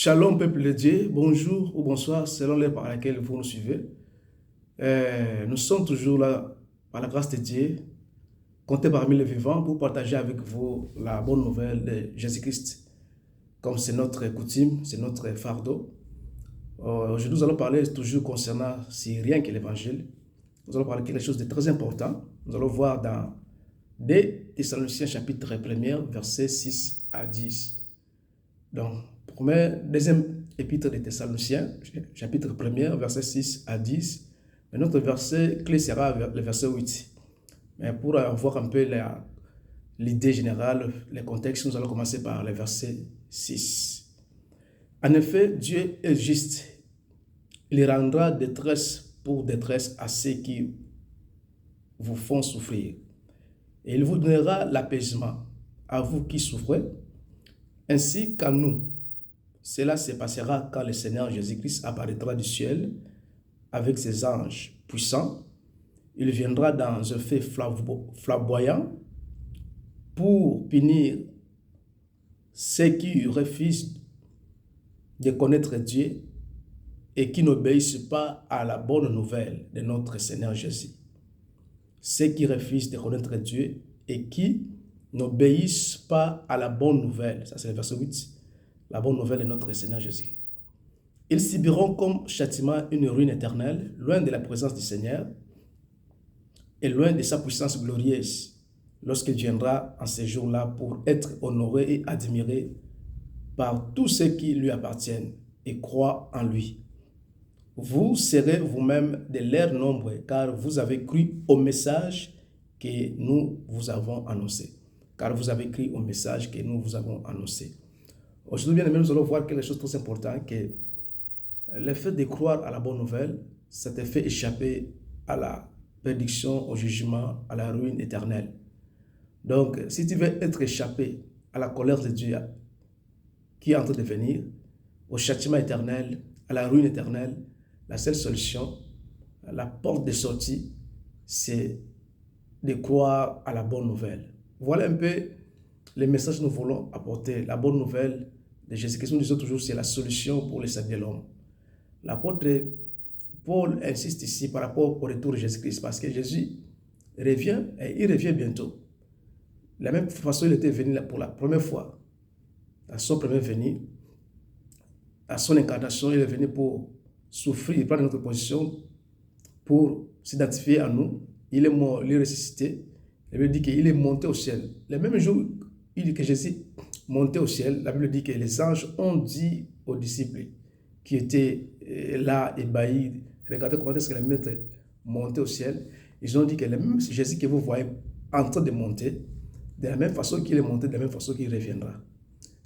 Shalom, peuple de Dieu, bonjour ou bonsoir, selon l'heure par laquelle vous nous suivez. Nous sommes toujours là, par la grâce de Dieu, comptés parmi les vivants pour partager avec vous la bonne nouvelle de Jésus-Christ. Comme c'est notre coutume, c'est notre fardeau. Aujourd'hui, nous allons parler toujours concernant, si rien que l'évangile. Nous allons parler de quelque chose de très important. Nous allons voir dans 2 Thessaloniciens chapitre 1er, versets 6 à 10. Donc, deuxième épître des Thessaloniciens, chapitre 1er, versets 6 à 10. Mais notre verset clé sera le verset 8. Mais pour voir un peu l'idée générale, les contextes, nous allons commencer par le verset 6. En effet, Dieu est juste. Il rendra détresse pour détresse à ceux qui vous font souffrir. Et il vous donnera l'apaisement à vous qui souffrez, ainsi qu'à nous. Cela se passera quand le Seigneur Jésus-Christ apparaîtra du ciel avec ses anges puissants. Il viendra dans un feu flamboyant pour punir ceux qui refusent de connaître Dieu et qui n'obéissent pas à la bonne nouvelle de notre Seigneur Jésus. Ceux qui refusent de connaître Dieu et qui n'obéissent pas à la bonne nouvelle. Ça, c'est le verset 8. La bonne nouvelle de notre Seigneur Jésus. Ils subiront comme châtiment une ruine éternelle, loin de la présence du Seigneur et loin de sa puissance glorieuse, lorsqu'il viendra en ces jours-là pour être honoré et admiré par tous ceux qui lui appartiennent et croient en lui. Vous serez vous-même de leur nombre, car vous avez cru au message que nous vous avons annoncé. Car vous avez cru au message que nous vous avons annoncé. Aujourd'hui, bien aimé, nous allons voir quelque chose de très important, que le fait de croire à la bonne nouvelle, ça te fait échapper à la prédiction, au jugement, à la ruine éternelle. Donc, si tu veux être échappé à la colère de Dieu qui est en train de venir, au châtiment éternel, à la ruine éternelle, la seule solution, la porte de sortie, c'est de croire à la bonne nouvelle. Voilà un peu le message que nous voulons apporter. La bonne nouvelle de Jésus-Christ, nous disons toujours, c'est la solution pour le salut de l'homme. L'apôtre Paul insiste ici par rapport au retour de Jésus-Christ, parce que Jésus revient et il revient bientôt. De la même façon, il était venu pour la première fois, à son premier venue, à son incarnation, il est venu pour souffrir, prendre notre position, pour s'identifier à nous. Il est mort, il est ressuscité. La Bible dit qu'il est monté au ciel. Le même jour, il dit que Jésus monté au ciel. La Bible dit que les anges ont dit aux disciples qui étaient là, ébahis, regardez comment est-ce que le maître est monté au ciel. Ils ont dit que le même Jésus que vous voyez en train de monter, de la même façon qu'il est monté, de la même façon qu'il reviendra.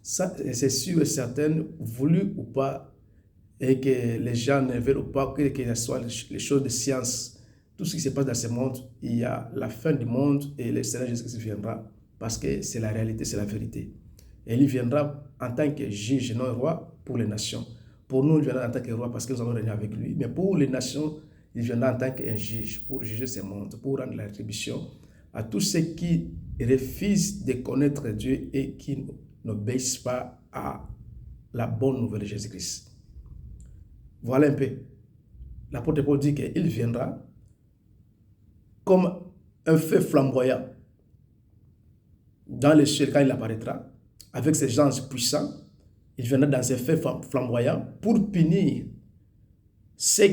Ça, c'est sûr et certain, voulu ou pas, et que les gens ne veulent ou pas, que ce soit les choses de science, tout ce qui se passe dans ce monde, il y a la fin du monde et le Seigneur Jésus-Christ viendra, parce que c'est la réalité, c'est la vérité. Et il viendra en tant que juge et non roi pour les nations. Pour nous, il viendra en tant que roi parce que nous allons régner avec lui. Mais pour les nations, il viendra en tant qu'un juge pour juger ce monde, pour rendre la rétribution à tous ceux qui refusent de connaître Dieu et qui n'obéissent pas à la bonne nouvelle de Jésus-Christ. Voilà un peu. L'apôtre Paul dit qu'il viendra comme un feu flamboyant dans le ciel quand il apparaîtra, avec ses anges puissants. Il viendra dans un feu flamboyant pour punir ceux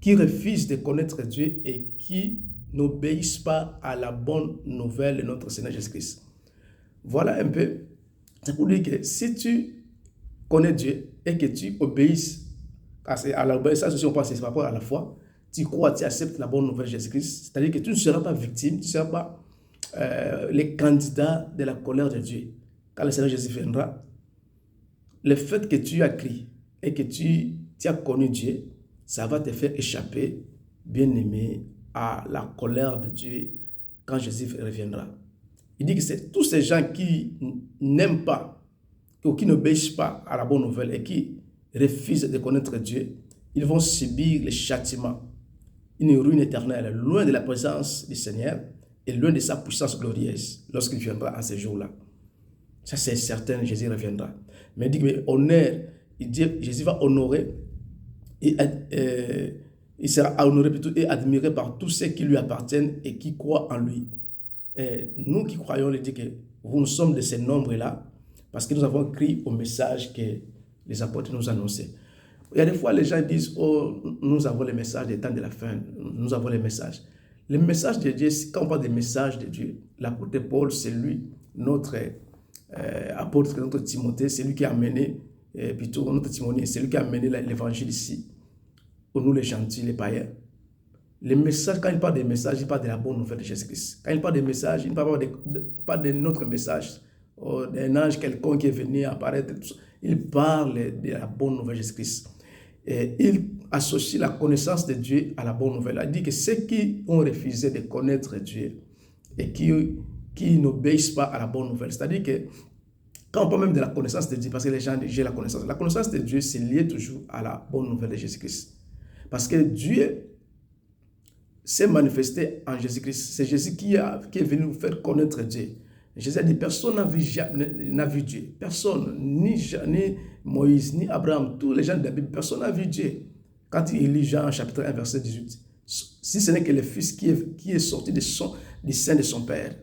qui refusent de connaître Dieu et qui n'obéissent pas à la bonne nouvelle de notre Seigneur Jésus-Christ. Voilà un peu. C'est pour dire que si tu connais Dieu et que tu obéisses à l'obéissance, aussi on pense par rapport à la foi, tu crois, tu acceptes la bonne nouvelle de Jésus-Christ, c'est-à-dire que tu ne seras pas victime, tu ne seras pas les candidats de la colère de Dieu. Quand le Seigneur Jésus viendra, le fait que tu as crié et que tu as connu Dieu, ça va te faire échapper, bien-aimé, à la colère de Dieu quand Jésus reviendra. Il dit que c'est tous ces gens qui n'aiment pas, ou qui n'obéissent pas à la bonne nouvelle et qui refusent de connaître Dieu, ils vont subir le châtiment, une ruine éternelle, loin de la présence du Seigneur et loin de sa puissance glorieuse lorsqu'il viendra à ces jours-là. Ça, c'est certain, Jésus reviendra. Mais il dit que Jésus va honorer et il sera honoré plutôt et admiré par tous ceux qui lui appartiennent et qui croient en lui. Et nous qui croyons, il dit que nous sommes de ces nombres-là parce que nous avons cru au message que les apôtres nous annonçaient. Il y a des fois, les gens disent, oh, nous avons les messages des temps de la fin, nous avons les messages. Le message de Dieu, quand on parle des messages de Dieu, l'apôtre Paul, c'est lui, notre apôtre, notre Timothée, c'est lui qui a amené, plutôt notre Timothée, c'est lui qui a amené l'évangile ici, pour nous les gentils, les païens. Les messages, quand il parle des messages, il parle de la bonne nouvelle de Jésus-Christ. Quand il parle des messages, il ne parle pas de notre message, d'un ange quelconque qui est venu apparaître. Il parle de la bonne nouvelle de Jésus-Christ. Et il associe la connaissance de Dieu à la bonne nouvelle. Il dit que ceux qui ont refusé de connaître Dieu et qui n'obéissent pas à la bonne nouvelle, c'est-à-dire que quand on parle même de la connaissance de Dieu, parce que les gens disent j'ai la connaissance de Dieu, c'est lié toujours à la bonne nouvelle de Jésus-Christ. Parce que Dieu s'est manifesté en Jésus-Christ. C'est Jésus qui est venu nous faire connaître Dieu. Jésus a dit, personne n'a vu Dieu. Personne, ni Moïse, ni Abraham, tous les gens de la Bible, personne n'a vu Dieu. Quand il lit Jean chapitre 1, verset 18, si ce n'est que le Fils qui est sorti du sein de son Père,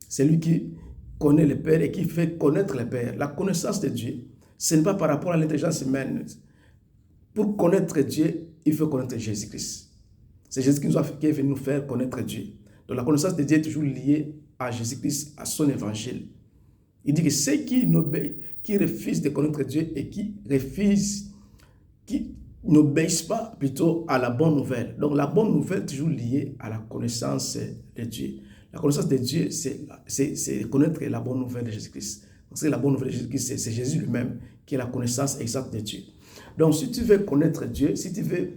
c'est lui qui connaît le Père et qui fait connaître le Père. La connaissance de Dieu, ce n'est pas par rapport à l'intelligence humaine. Pour connaître Dieu, il faut connaître Jésus-Christ. C'est Jésus qui est venu nous faire connaître Dieu. Donc la connaissance de Dieu est toujours liée à Jésus-Christ, à son évangile. Il dit que ceux qui refusent de connaître Dieu et qui n'obéissent pas plutôt à la bonne nouvelle. Donc la bonne nouvelle est toujours liée à la connaissance de Dieu. La connaissance de Dieu, c'est connaître la bonne nouvelle de Jésus-Christ. Parce que la bonne nouvelle de Jésus-Christ, c'est Jésus lui-même qui est la connaissance exacte de Dieu. Donc si tu veux connaître Dieu, si tu veux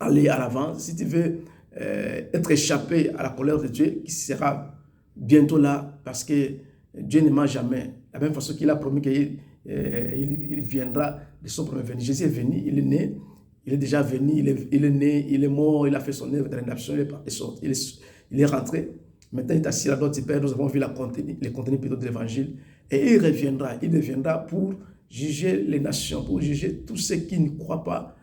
aller à l'avant, si tu veux être échappé à la colère de Dieu, qui sera bientôt là, parce que Dieu ne ment jamais. De la même façon qu'il a promis qu'il viendra de son premier venu. Jésus est venu, il est né, il est déjà venu, il est né, il est mort, il a fait son œuvre de rédemption, il est rentré. Maintenant, il est assis à la droite du Père, nous avons vu les contenus plutôt de l'évangile. Et il reviendra pour juger les nations, pour juger tous ceux qui ne croient pas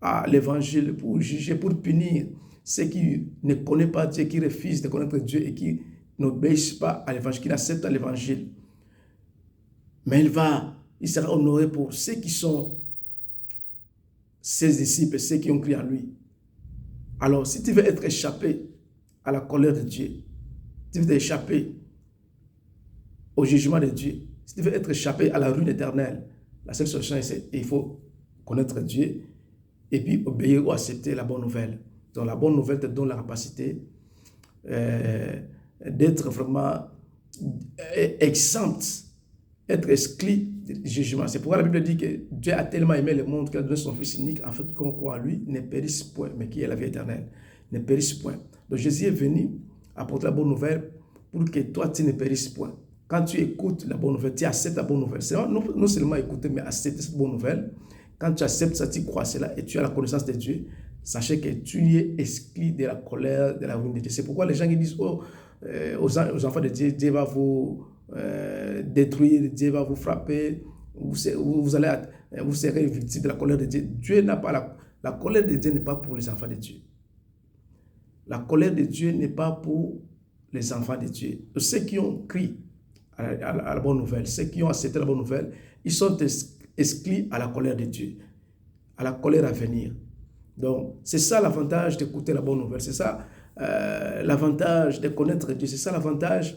à l'évangile, pour juger, pour punir ceux qui ne connaissent pas Dieu, qui refusent de connaître Dieu et qui n'obéissent pas à l'évangile, qui n'acceptent pas l'évangile. Mais il sera honoré pour ceux qui sont ses disciples, ceux qui ont cru en lui. Alors, si tu veux être échappé à la colère de Dieu, si tu veux échapper au jugement de Dieu, si tu veux être échappé à la ruine éternelle, la seule solution, c'est qu'il faut connaître Dieu et puis obéir ou accepter la bonne nouvelle. Donc, la bonne nouvelle te donne la capacité d'être vraiment exempt, être exclu du jugement. C'est pourquoi la Bible dit que Dieu a tellement aimé le monde qu'il a donné son Fils unique, en fait, qu'on croit en lui, ne périsse point, mais qui est la vie éternelle, ne périsse point. Donc Jésus est venu apporter la bonne nouvelle pour que toi, tu ne périsses point. Quand tu écoutes la bonne nouvelle, tu acceptes la bonne nouvelle. C'est non seulement écouter, mais accepter cette bonne nouvelle. Quand tu acceptes ça, tu crois cela et tu as la connaissance de Dieu, sachez que tu es exclu de la colère, de la ruine de Dieu. C'est pourquoi les gens qui disent, aux enfants de Dieu, Dieu va vous détruire, Dieu va vous frapper, vous serez victime de la colère de Dieu. Dieu n'a pas la colère de Dieu n'est pas pour les enfants de Dieu. La colère de Dieu n'est pas pour les enfants de Dieu. Ceux qui ont crié à la bonne nouvelle, ceux qui ont accepté la bonne nouvelle, ils sont exclus à la colère de Dieu, à la colère à venir. Donc, c'est ça l'avantage d'écouter la bonne nouvelle. C'est ça l'avantage de connaître Dieu. C'est ça l'avantage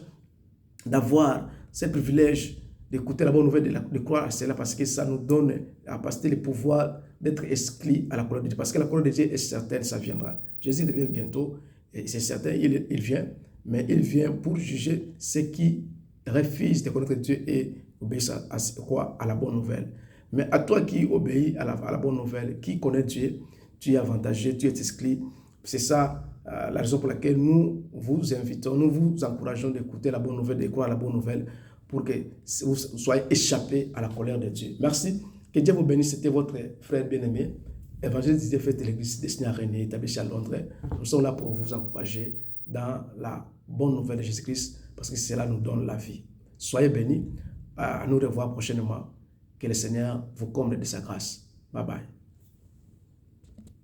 d'avoir ce privilège d'écouter la bonne nouvelle, de croire à cela, parce que ça nous donne la capacité, le pouvoir d'être exclus à la colère de Dieu. Parce que la colère de Dieu est certaine, ça viendra. Jésus revient bientôt, et c'est certain, il vient, mais il vient pour juger ceux qui refusent de connaître Dieu et obéissent à la bonne nouvelle. Mais à toi qui obéis à la bonne nouvelle, qui connaît Dieu, tu es avantagé, tu es exclu. C'est ça la raison pour laquelle nous vous invitons, nous vous encourageons d'écouter la bonne nouvelle, de croire à la bonne nouvelle, pour que vous soyez échappés à la colère de Dieu. Merci. Que Dieu vous bénisse. C'était votre frère bien-aimé, évangéliste Didier Fait de l'église destinée à René, établie à Londres. Nous sommes là pour vous encourager dans la bonne nouvelle de Jésus-Christ, parce que cela nous donne la vie. Soyez bénis. À nous revoir prochainement. Que le Seigneur vous comble de sa grâce. Bye bye.